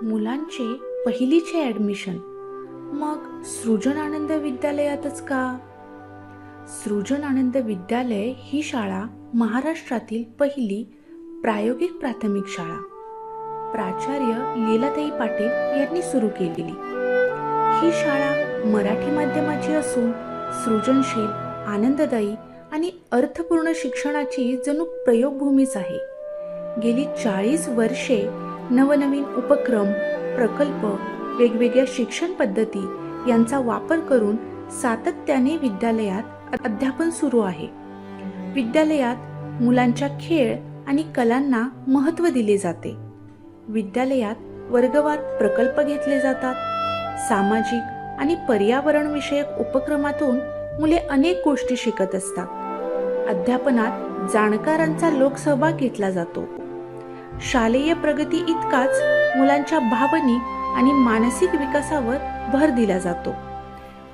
मुलांचे पहिलीचे ॲडमिशन मग सृजन आनंद विद्यालयातच का? सृजन आनंद विद्यालय ही शाळा महाराष्ट्रातील पहिली प्रायोगिक प्राथमिक शाळा प्राचार्य लीलाताई पाटील यांनी सुरू केलेली. ही शाळा मराठी माध्यमाची असून सृजनशील, आनंददायी आणि अर्थपूर्ण शिक्षणाची जणू प्रयोगभूमीच आहे. गेली 40 वर्षे नवनवीन उपक्रम, प्रकल्प, वेगवेगळ्या शिक्षण पद्धती यांचा वापर करून सातत्याने विद्यालयात अध्यापन सुरू आहे. विद्यालयात मुलांच्या खेळ आणि कलांना महत्त्व दिले जाते. विद्यालयात वर्गवार प्रकल्प घेतले जातात. सामाजिक आणि पर्यावरण विषयक उपक्रमातून मुले अनेक गोष्टी शिकत असतात. अध्यापनात जाणकारांचा लोकसहभाग घेतला जातो. शालेय प्रगती इतकाच मुलांच्या भावनिक आणि मानसिक विकासावर भर दिला जातो.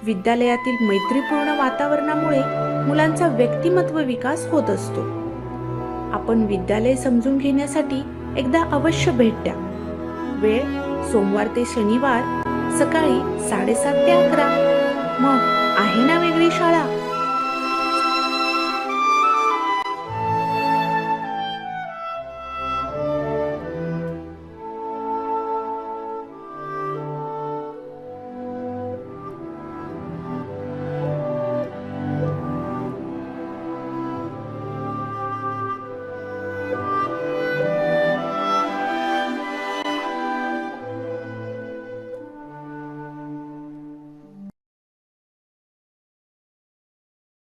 विद्यालयातील मैत्रीपूर्ण वातावरणामुळे मुलांचा व्यक्तिमत्व विकास होत असतो. आपण विद्यालय समजून घेण्यासाठी एकदा अवश्य भेट द्या. वेळ सोमवार ते शनिवार सकाळी 7:30 ते 11. मग आहे ना वेगळी शाळा.